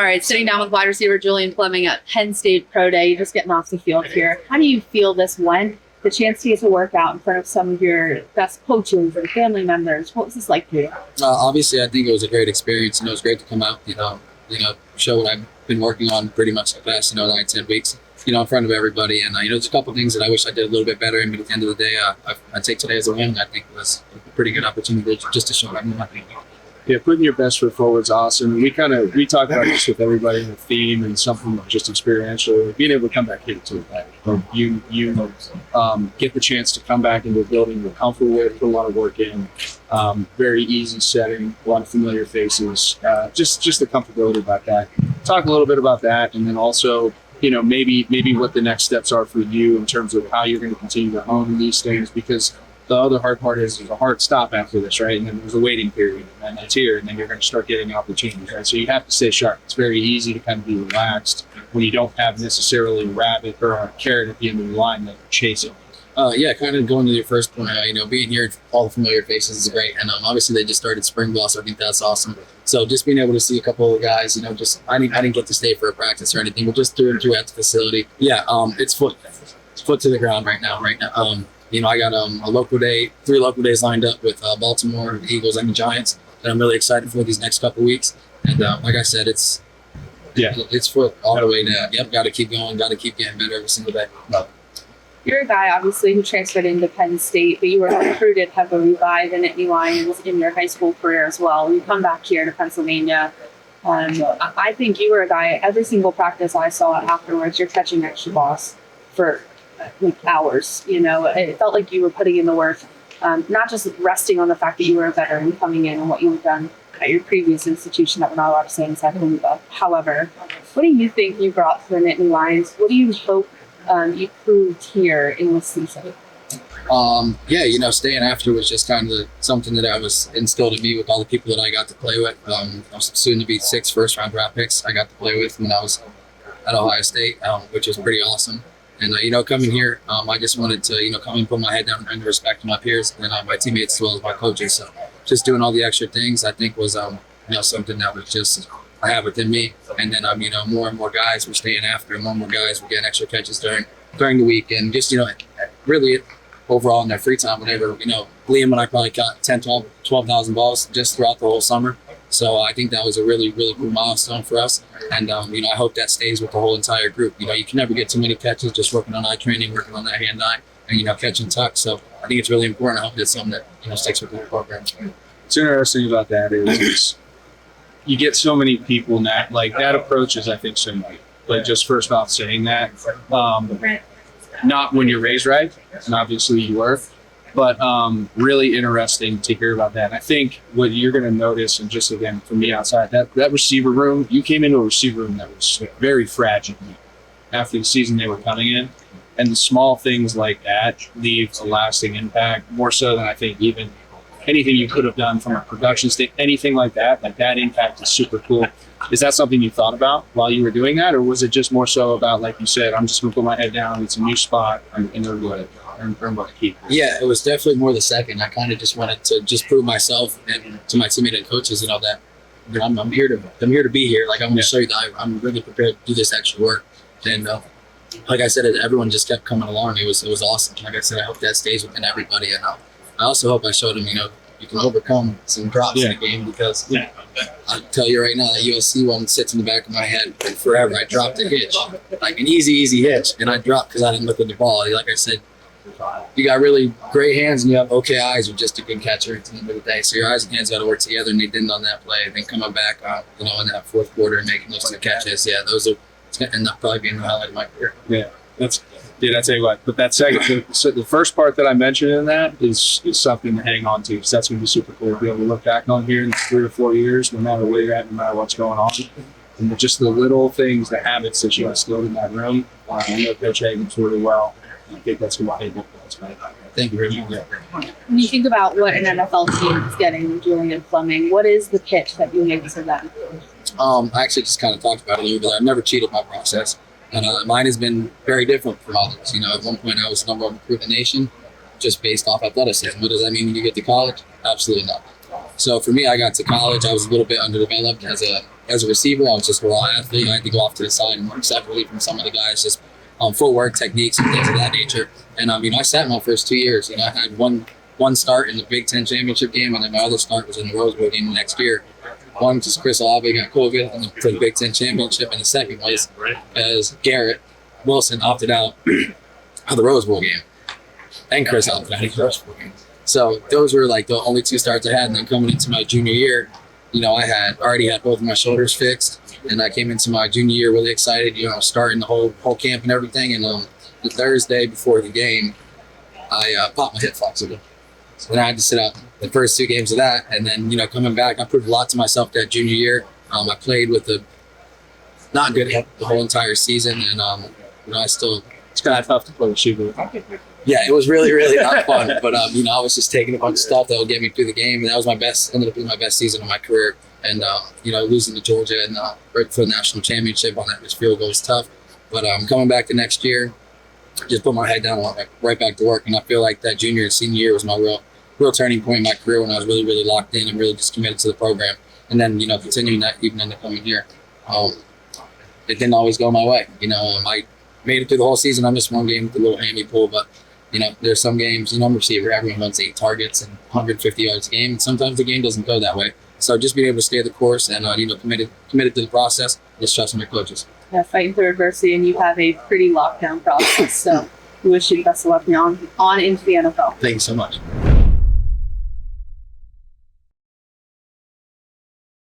All right, sitting down with wide receiver Julian Fleming at Penn State Pro Day. You're just getting off the field here. How do you feel this went? The chance to get to work out in front of some of your best coaches and family members. What was this like for you? Obviously, I think it was a great experience, and it was great to come out, show what I've been working on pretty much the past, 9-10 weeks, in front of everybody. And, there's a couple things that I wish I did a little bit better. But at the end of the day, I take today as a win. I think it was a pretty good opportunity just to show everyone. Yeah, putting your best foot forward is awesome. We talk about this with everybody in the theme and something just experiential. Being able to come back here to you get the chance to come back into a building you're comfortable with, put a lot of work in. Very easy setting, a lot of familiar faces. Just the comfortability about that. Talk a little bit about that, and then also maybe what the next steps are for you in terms of how you're going to continue to hone these things, because the other hard part is there's a hard stop after this, right? And then there's a waiting period, and then it's here, and then you're going to start getting opportunities, right? So you have to stay sharp. It's very easy to kind of be relaxed when you don't have necessarily a rabbit or a carrot at the end of the line that you're chasing. Kind of going to your first point, being here, all the familiar faces is great. And obviously they just started spring ball, so I think that's awesome. So just being able to see a couple of guys, I didn't get to stay for a practice or anything, but just through and through at the facility. Yeah, it's foot to the ground right now. I got a local day, 3 local days lined up with Baltimore, the Eagles, and the Giants that I'm really excited for these next couple of weeks. And like I said, it's foot all the way down. Yep, got to keep going, got to keep getting better every single day. You're a guy, obviously, who transferred into Penn State, but you were recruited heavily by the Nittany Lions in your high school career as well. You come back here to Pennsylvania. I think you were a guy, every single practice I saw afterwards, you're catching extra balls for hours. It felt like you were putting in the work, not just resting on the fact that you were a veteran coming in and what you had done at your previous institution that we're not allowed to say inside the window. However, what do you think you brought to the Nittany Lions? What do you hope you proved here in this season? Staying after was just kind of something that I was instilled in me with all the people that I got to play with. I was soon to be 6 first-round draft picks I got to play with when I was at Ohio State, which was pretty awesome. And, coming here, I just wanted to, come and put my head down and earn the respect of my peers and my teammates as well as my coaches. So just doing all the extra things, I think was, something that was just I have within me. And then, more and more guys were staying after, and more guys were getting extra catches during the week. And just, really overall in their free time, whenever, Liam and I probably caught 10, 12,000 balls just throughout the whole summer. So I think that was a really, really cool milestone for us. And, I hope that stays with the whole entire group. You can never get too many catches just working on eye training, working on that hand eye, and, catch and tuck. So I think it's really important. I hope that's something that, sticks with the program. What's interesting about that is you get so many people now, like that approach is, I think, so new. But just first off saying that, not when you're raised right, and obviously you were, but really interesting to hear about that. And I think what you're going to notice, and just again from the outside, that receiver room, you came into a receiver room that was very fragile after the season they were coming in. And the small things like that leave a lasting impact, more so than I think even anything you could have done from a production state, anything like that impact is super cool. Is that something you thought about while you were doing that? Or was it just more so about, like you said, I'm just going to put my head down, it's a new spot, and earn what I keep? Yeah, it was definitely more the second. I kind of just wanted to just prove myself and to my teammate and coaches, that I'm here to be here. Like, I'm going to show you that I'm really prepared to do this extra work. And like I said, everyone just kept coming along. It was awesome. Like I said, I hope that stays within everybody. And I also hope I showed them, you can overcome some drops in the game, because I'll tell you right now, that USC one sits in the back of my head forever. I dropped a hitch, like an easy hitch, and I dropped because I didn't look at the ball. Like I said, you got really great hands and you have okay eyes, or just a good catcher at the end of the day. So your eyes and hands got to work together, and they didn't on that play. And then coming back, in that fourth quarter and making those 2 catches, those are end up probably being the highlight of my career. I tell you what, but that second, so the first part that I mentioned in that is something to hang on to, because that's going to be super cool to be able to look back on here in 3 or 4 years, no matter where you're at, no matter what's going on. And just the little things, the habits that you instilled in that room. I know Coach Hagan's really well. I think that's going to pay dividends. Thank you very much. When you think about what an NFL team is getting, Julian Fleming, what is the pitch that you make to them? I actually just kind of talked about it a little bit. I've never cheated my process. And mine has been very different from others. At one point I was the number 1 recruit in the nation just based off athleticism. What does that mean when you get to college? Absolutely not. So for me, I got to college. I was a little bit underdeveloped as a as a receiver, I was just a raw athlete. I had to go off to the side and work separately from some of the guys, just footwork, techniques, and things of that nature. And I sat my first 2 years. I had one start in the Big Ten championship game, and then my other start was in the Rose Bowl game the next year. One because Chris Olave got COVID and for the Big Ten championship, and the second was as Garrett Wilson opted out of the Rose Bowl game, and Chris opted out of the Rose Bowl game. So those were like the only 2 starts I had. And then coming into my junior year, I had already had both of my shoulders fixed, and I came into my junior year really excited. Starting the whole camp and everything. And the Thursday before the game, I popped my hip flexor. So then I had to sit out the first 2 games of that, and then coming back, I proved a lot to myself that junior year. I played with a not good hip the whole entire season, and I still. It's kind of tough to play with shoe. Yeah, it was really, really not fun. But I was just taking a bunch of stuff that would get me through the game, and that was ended up being my best season of my career. And losing to Georgia and right for the national championship on that field goal was tough. But coming back the next year, just put my head down and went right back to work. And I feel like that junior and senior year was my real turning point in my career when I was really, really locked in and really just committed to the program. And then continuing that even in the coming year, it didn't always go my way. I made it through the whole season. I missed one game with the little hammy pull, but there's some games, I'm a receiver, everyone wants 8 targets and 150 yards a game. And sometimes the game doesn't go that way. So just being able to stay the course and, committed to the process, just trusting your coaches. Yeah, fighting through adversity, and you have a pretty locked down process. So we wish you the best of luck on into the NFL. Thank you so much.